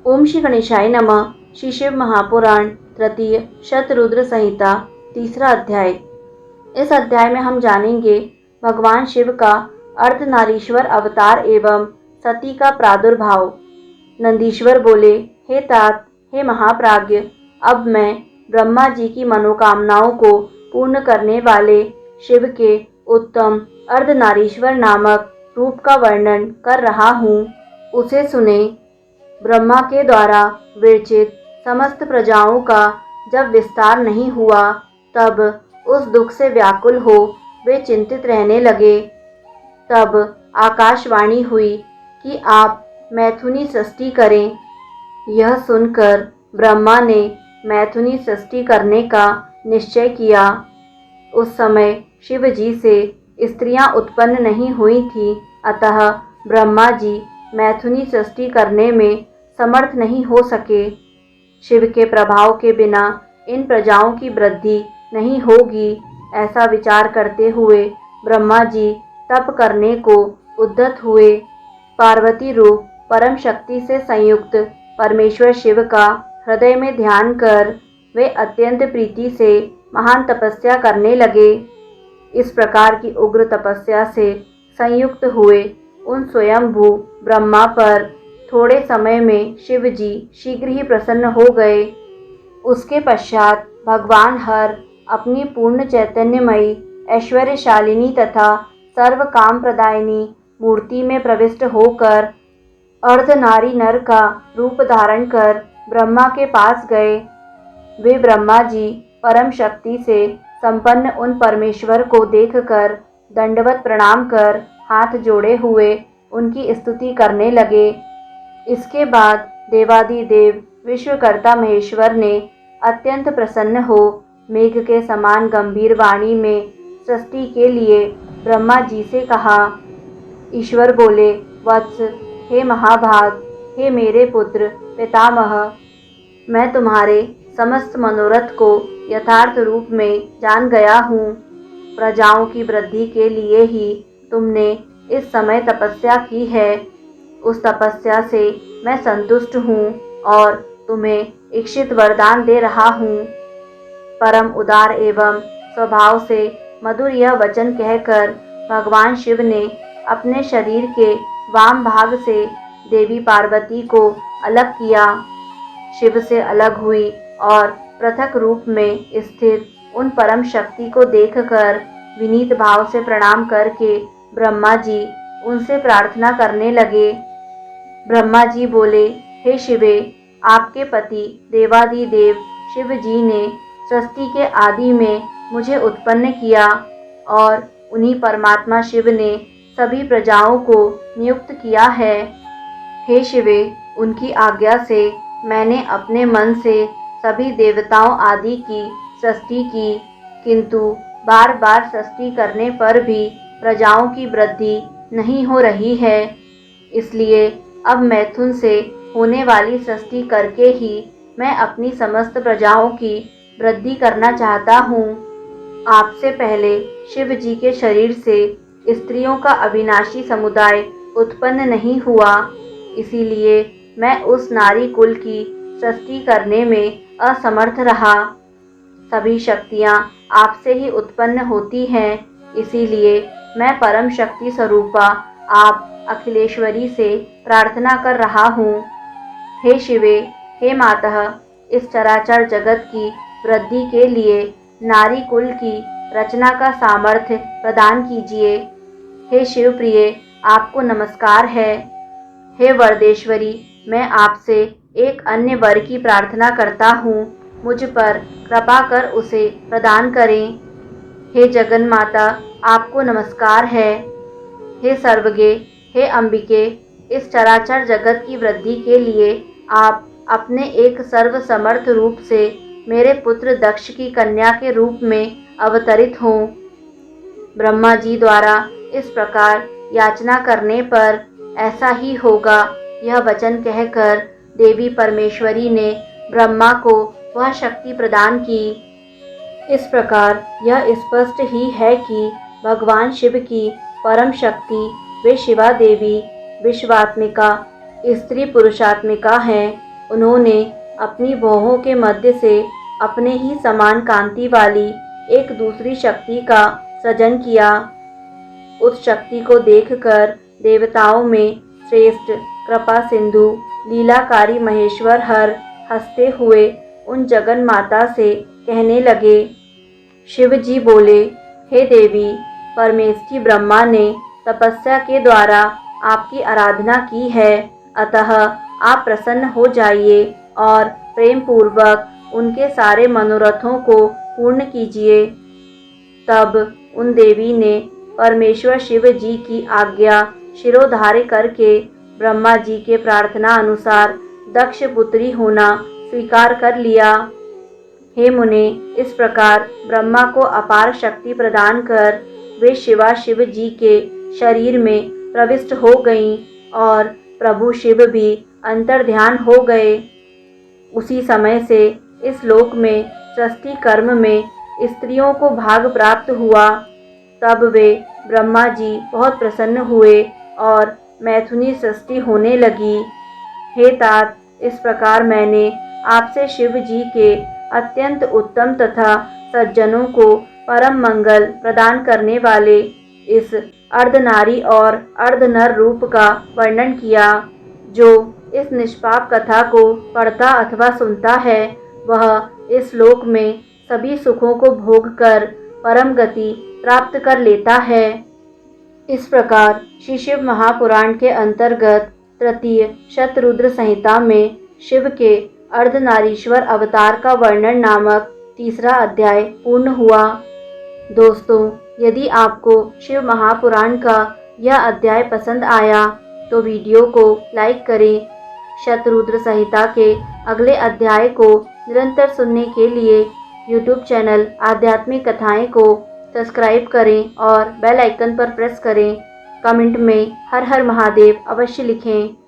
ओम श्री गणेशाय नमः। श्री शिव महापुराण तृतीय शतरुद्र संहिता तीसरा अध्याय। इस अध्याय में हम जानेंगे भगवान शिव का अर्धनारीश्वर अवतार एवं सती का प्रादुर्भाव। नंदीश्वर बोले, हे तात, हे महाप्राज्ञ, अब मैं ब्रह्मा जी की मनोकामनाओं को पूर्ण करने वाले शिव के उत्तम अर्धनारीश्वर नामक रूप का वर्णन कर रहा हूँ। उसे सुने। ब्रह्मा के द्वारा विरचित समस्त प्रजाओं का जब विस्तार नहीं हुआ, तब उस दुख से व्याकुल हो वे चिंतित रहने लगे। तब आकाशवाणी हुई कि आप मैथुनी सृष्टि करें। यह सुनकर ब्रह्मा ने मैथुनी सृष्टि करने का निश्चय किया। उस समय शिव जी से स्त्रियां उत्पन्न नहीं हुई थीं, अतः ब्रह्मा जी मैथुनी सृष्टि करने में समर्थ नहीं हो सके। शिव के प्रभाव के बिना इन प्रजाओं की वृद्धि नहीं होगी, ऐसा विचार करते हुए ब्रह्मा जी तप करने को उद्यत हुए। पार्वती रूप परम शक्ति से संयुक्त परमेश्वर शिव का हृदय में ध्यान कर वे अत्यंत प्रीति से महान तपस्या करने लगे। इस प्रकार की उग्र तपस्या से संयुक्त हुए उन स्वयंभू ब्रह्मा पर थोड़े समय में शिव जी शीघ्र ही प्रसन्न हो गए। उसके पश्चात भगवान हर अपनी पूर्ण चैतन्यमयी ऐश्वर्यशालिनी तथा सर्व काम प्रदायिनी मूर्ति में प्रविष्ट होकर अर्धनारी नर का रूप धारण कर ब्रह्मा के पास गए। वे ब्रह्मा जी परम शक्ति से संपन्न उन परमेश्वर को देखकर दंडवत प्रणाम कर हाथ जोड़े हुए उनकी स्तुति करने लगे। इसके बाद देवादिदेव विश्वकर्ता महेश्वर ने अत्यंत प्रसन्न हो मेघ के समान गंभीर वाणी में सृष्टि के लिए ब्रह्मा जी से कहा। ईश्वर बोले, वत्स, हे महाभाग, हे मेरे पुत्र पितामह, मैं तुम्हारे समस्त मनोरथ को यथार्थ रूप में जान गया हूँ। प्रजाओं की वृद्धि के लिए ही तुमने इस समय तपस्या की है। उस तपस्या से मैं संतुष्ट हूँ और तुम्हें इच्छित वरदान दे रहा हूँ। परम उदार एवं स्वभाव से मधुर यह वचन कहकर भगवान शिव ने अपने शरीर के वाम भाग से देवी पार्वती को अलग किया। शिव से अलग हुई और पृथक रूप में स्थित उन परम शक्ति को देखकर विनीत भाव से प्रणाम करके ब्रह्मा जी उनसे प्रार्थना करने लगे। ब्रह्मा जी बोले, हे शिवे, आपके पति देवादिदेव शिव जी ने सृष्टि के आदि में मुझे उत्पन्न किया और उन्हीं परमात्मा शिव ने सभी प्रजाओं को नियुक्त किया है। हे शिवे, उनकी आज्ञा से मैंने अपने मन से सभी देवताओं आदि की सृष्टि की, किंतु बार बार सृष्टि करने पर भी प्रजाओं की वृद्धि नहीं हो रही है। इसलिए अब मैथुन से होने वाली सृष्टि करके ही मैं अपनी समस्त प्रजाओं की वृद्धि करना चाहता हूँ। आपसे पहले शिव जी के शरीर से स्त्रियों का अविनाशी समुदाय उत्पन्न नहीं हुआ, इसीलिए मैं उस नारी कुल की सृष्टि करने में असमर्थ रहा। सभी शक्तियाँ आपसे ही उत्पन्न होती हैं, इसीलिए मैं परम शक्ति स्वरूपा आप अखिलेश्वरी से प्रार्थना कर रहा हूँ। हे शिवे, हे मातः, इस चराचर जगत की वृद्धि के लिए नारी कुल की रचना का सामर्थ्य प्रदान कीजिए। हे शिव प्रिय, आपको नमस्कार है। हे वरदेश्वरी, मैं आपसे एक अन्य वर की प्रार्थना करता हूँ, मुझ पर कृपा कर उसे प्रदान करें। हे जगन माता, आपको नमस्कार है। हे सर्वगे, हे अंबिके, इस चराचर जगत की वृद्धि के लिए आप अपने एक सर्वसमर्थ रूप से मेरे पुत्र दक्ष की कन्या के रूप में अवतरित हों। ब्रह्मा जी द्वारा इस प्रकार याचना करने पर ऐसा ही होगा, यह वचन कहकर देवी परमेश्वरी ने ब्रह्मा को वह शक्ति प्रदान की। इस प्रकार यह स्पष्ट ही है कि भगवान शिव की परम शक्ति वे शिवा देवी विश्वात्मिका स्त्री पुरुषात्मिका हैं। उन्होंने अपनी भौहों के मध्य से अपने ही समान कांति वाली एक दूसरी शक्ति का सृजन किया। उस शक्ति को देखकर देवताओं में श्रेष्ठ कृपा सिंधु लीलाकारी महेश्वर हर हंसते हुए उन जगन माता से कहने लगे। शिव जी बोले, हे देवी, परमेष्ठी ब्रह्मा ने तपस्या के द्वारा आपकी आराधना की है, अतः आप प्रसन्न हो जाइए और प्रेम पूर्वक उनके सारे मनोरथों को पूर्ण कीजिए। तब उन देवी ने परमेश्वर शिव जी की आज्ञा शिरोधार्य करके ब्रह्मा जी के प्रार्थना अनुसार दक्ष पुत्री होना स्वीकार कर लिया। हे मुने, इस प्रकार ब्रह्मा को अपार शक्ति प्रदान कर वे शिवा शिव जी के शरीर में प्रविष्ट हो गईं और प्रभु शिव भी अंतर्ध्यान हो गए। उसी समय से इस लोक में सृष्टि कर्म में स्त्रियों को भाग प्राप्त हुआ। तब वे ब्रह्मा जी बहुत प्रसन्न हुए और मैथुनी सृष्टि होने लगी। हे तात, इस प्रकार मैंने आपसे शिव जी के अत्यंत उत्तम तथा सज्जनों को परम मंगल प्रदान करने वाले इस अर्धनारी और अर्धनर रूप का वर्णन किया। जो इस निष्पाप कथा को पढ़ता अथवा सुनता है, वह इस लोक में सभी सुखों को भोग कर परम गति प्राप्त कर लेता है। इस प्रकार श्री शिव महापुराण के अंतर्गत तृतीय शतरुद्र संहिता में शिव के अर्धनारीश्वर अवतार का वर्णन नामक तीसरा अध्याय पूर्ण हुआ। दोस्तों, यदि आपको शिव महापुराण का यह अध्याय पसंद आया तो वीडियो को लाइक करें। शतरुद्र संहिता के अगले अध्याय को निरंतर सुनने के लिए YouTube चैनल आध्यात्मिक कथाएं को सब्सक्राइब करें और बेल आइकन पर प्रेस करें। कमेंट में हर हर महादेव अवश्य लिखें।